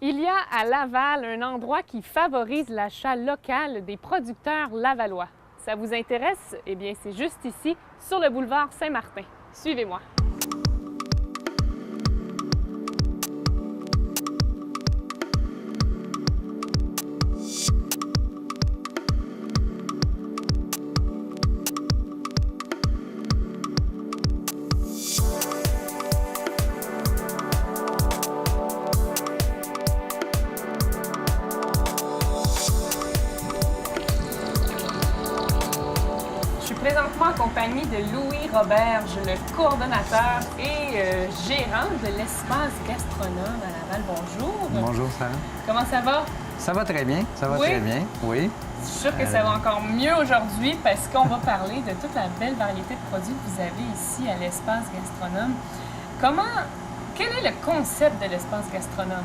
Il y a à Laval un endroit qui favorise l'achat local des producteurs lavallois. Ça vous intéresse? Eh bien, c'est juste ici, sur le boulevard Saint-Martin. Suivez-moi. Présentement en compagnie de Louis Roberge, le coordonnateur et gérant de l'Espace Gastronome à Laval. Bonjour. Bonjour, Sarah. Comment ça va? Ça va très bien, ça va Oui? très bien, oui. Je suis sûre que ça va encore mieux aujourd'hui parce qu'on va parler de toute la belle variété de produits que vous avez ici à l'Espace Gastronome. Quel est le concept de l'Espace Gastronome?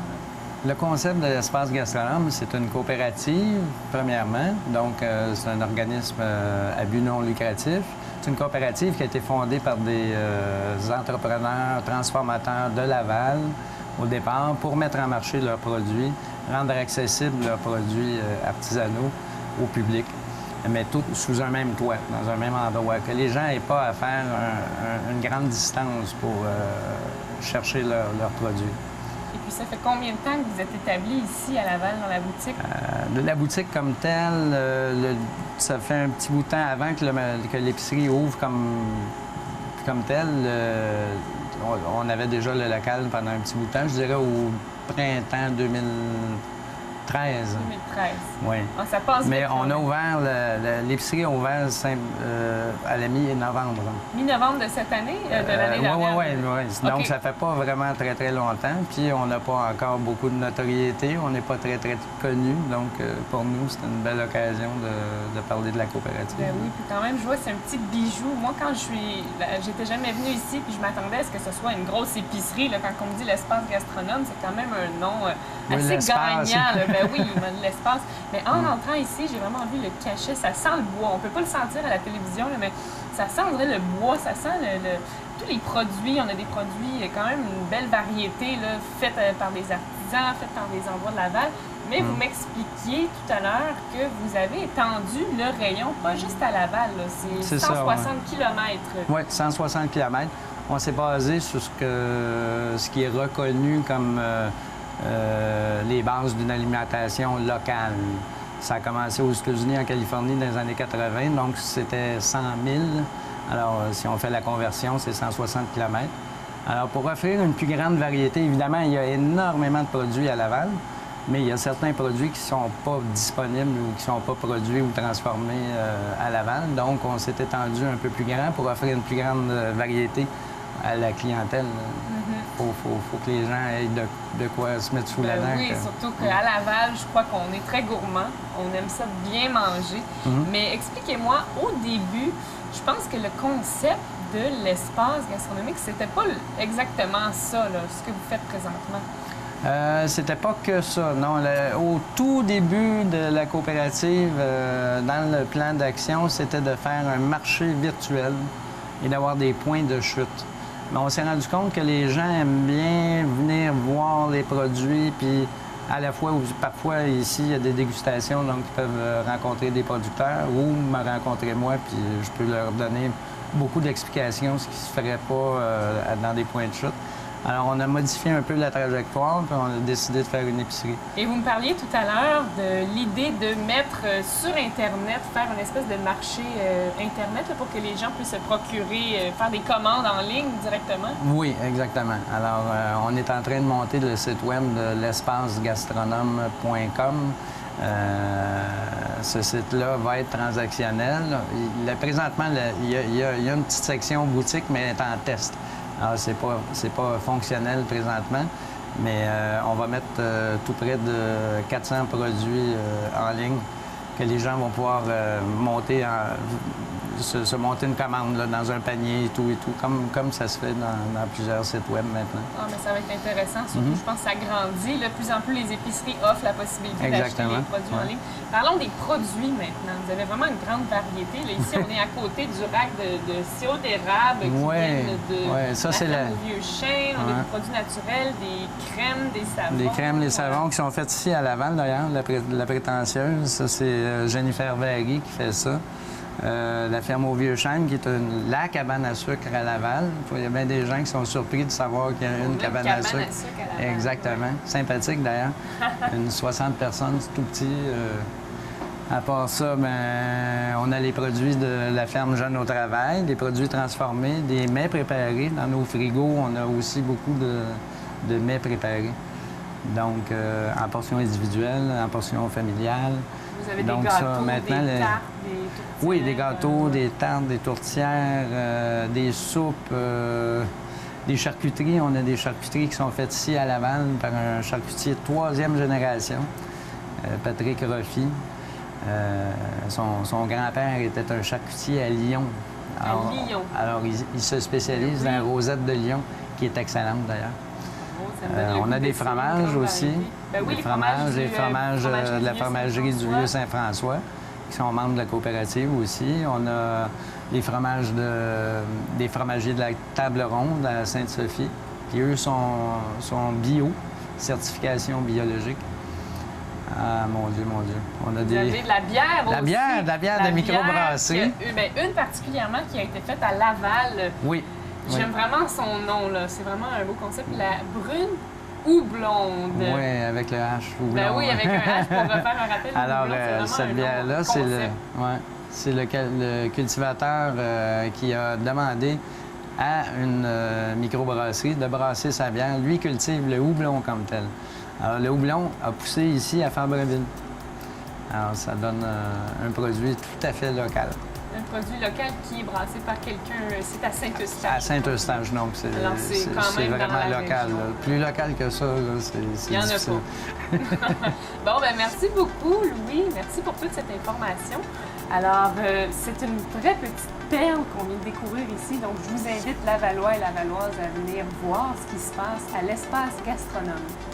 Le concept de l'Espace Gastronome, c'est une coopérative, premièrement. Donc, c'est un organisme à but non lucratif. C'est une coopérative qui a été fondée par des entrepreneurs, transformateurs de Laval, au départ, pour mettre en marché leurs produits, rendre accessibles leurs produits artisanaux au public, mais tout sous un même toit, dans un même endroit, que les gens n'aient pas à faire une grande distance pour chercher leurs produits. Et puis, ça fait combien de temps que vous êtes établi ici à Laval, dans la boutique? La boutique comme telle, ça fait un petit bout de temps avant que l'épicerie ouvre comme telle. On avait déjà le local pendant un petit bout de temps, je dirais au printemps 2013. 2013. Oui. Ah, ça passe Mais vite, on a ouvert, l'épicerie a ouvert à la mi-novembre. Mi-novembre de cette année, de l'année dernière? Oui. Okay. Donc, ça fait pas vraiment très, très longtemps. Puis, on n'a pas encore beaucoup de notoriété. On n'est pas très, très connus. Donc, pour nous, c'est une belle occasion de parler de la coopérative. Ben oui, puis quand même, je vois, c'est un petit bijou. Moi, quand j'étais jamais venue ici, puis je m'attendais à ce que ce soit une grosse épicerie. Là, quand on me dit l'Espace Gastronome, c'est quand même un nom assez gagnant. Là. Ben oui, l'espace. Mais en entrant ici, j'ai vraiment vu le cachet. Ça sent le bois. On peut pas le sentir à la télévision, là, mais ça sent le bois, ça sent tous les produits. On a des produits, quand même une belle variété, là, faite par des artisans, faite par des endroits de Laval. Mais vous m'expliquiez tout à l'heure que vous avez étendu le rayon, pas juste à Laval, c'est 160 km. Oui, 160 km. On s'est basé sur ce qui est reconnu comme les bases d'une alimentation locale. Ça a commencé aux États-Unis, en Californie, dans les années 80, donc c'était 100 000. Alors, si on fait la conversion, c'est 160 km. Alors, pour offrir une plus grande variété, évidemment, il y a énormément de produits à Laval, mais il y a certains produits qui ne sont pas disponibles ou qui ne sont pas produits ou transformés à Laval. Donc, on s'est étendu un peu plus grand pour offrir une plus grande variété à la clientèle. Faut que les gens aient de quoi se mettre sous la dent. Oui, surtout qu'à Laval, je crois qu'on est très gourmand. On aime ça bien manger. Mais expliquez-moi, au début, je pense que le concept de l'espace gastronomique, c'était pas exactement ça, là, ce que vous faites présentement. C'était pas que ça, non. Au tout début de la coopérative, dans le plan d'action, c'était de faire un marché virtuel et d'avoir des points de chute. Mais on s'est rendu compte que les gens aiment bien venir voir les produits, puis à la fois, parfois ici, il y a des dégustations, donc ils peuvent rencontrer des producteurs ou me rencontrer moi, puis je peux leur donner beaucoup d'explications, ce qui ne se ferait pas dans des points de chute. Alors, on a modifié un peu la trajectoire, puis on a décidé de faire une épicerie. Et vous me parliez tout à l'heure de l'idée de mettre sur Internet, faire une espèce de marché Internet là, pour que les gens puissent se procurer, faire des commandes en ligne directement? Oui, exactement. Alors, on est en train de monter le site web de l'espacegastronome.com. Ce site-là va être transactionnel. Présentement, il y a une petite section boutique, mais elle est en test. Alors, c'est pas fonctionnel présentement, mais on va mettre tout près de 400 produits en ligne que les gens vont pouvoir monter se monter une commande là, dans un panier et tout, comme ça se fait dans plusieurs sites web maintenant. Ah, mais ça va être intéressant. Surtout, je pense que ça grandit. De plus en plus, les épiceries offrent la possibilité d'acheter les produits en ligne. Parlons des produits maintenant. Vous avez vraiment une grande variété. Là, ici, on est à côté du rack de sirop d'érable qui viennent de ça, c'est la ferme au vieux chêne. On a des produits naturels, des crèmes, des savons. Des crèmes, des savons qui sont faits ici à Laval, d'ailleurs, la prétentieuse. Ça, c'est Jennifer Vary qui fait ça. La ferme au vieux chêne, qui est la cabane à sucre à Laval. Il y a bien des gens qui sont surpris de savoir qu'il y a une cabane à sucre. À Laval. Exactement. Sympathique, d'ailleurs. Une 60 personnes, c'est tout petit. À part ça, on a les produits de la ferme Jeune au Travail, des produits transformés, des mets préparés. Dans nos frigos, on a aussi beaucoup de mets préparés. Donc, en portions individuelles, en portions familiales. Vous avez des gâteaux, des tartes, des tourtières. Oui, des gâteaux, des tartes, des tourtières, des soupes, des charcuteries. On a des charcuteries qui sont faites ici à Laval par un charcutier de 3e génération, Patrick Roffy. Son grand-père était un charcutier à Lyon. Alors, il se spécialise dans la rosette de Lyon, qui est excellente d'ailleurs. On a des fromages aussi. Les fromages de la fromagerie du Vieux-Saint-François, qui sont membres de la coopérative aussi. On a les fromages des fromagers de la Table Ronde à Sainte-Sophie, qui eux sont bio, certification biologique. Ah, mon Dieu, mon Dieu. On a Vous avez de la bière aussi. La bière de microbrasserie. Une particulièrement qui a été faite à Laval. Oui. J'aime vraiment son nom, là. C'est vraiment un beau concept. La brune ou blonde. Oui, avec le H ou blonde. Oui, avec un H pour refaire un rappel. Alors, cette bière-là, c'est le cultivateur qui a demandé à une microbrasserie de brasser sa bière. Lui cultive le houblon comme tel. Alors, le houblon a poussé ici à Fabreville. Alors, ça donne un produit tout à fait local. Un produit local qui est brassé par quelqu'un, c'est à Saint-Eustache. À Saint-Eustache, donc c'est vraiment local. Plus local que ça, c'est Il n'y en difficile. a pas. Bon, bien, merci beaucoup, Louis. Merci pour toute cette information. Alors, c'est une très petite perle qu'on vient de découvrir ici. Donc, je vous invite, Lavallois et Lavalloises, à venir voir ce qui se passe à l'espace gastronomique.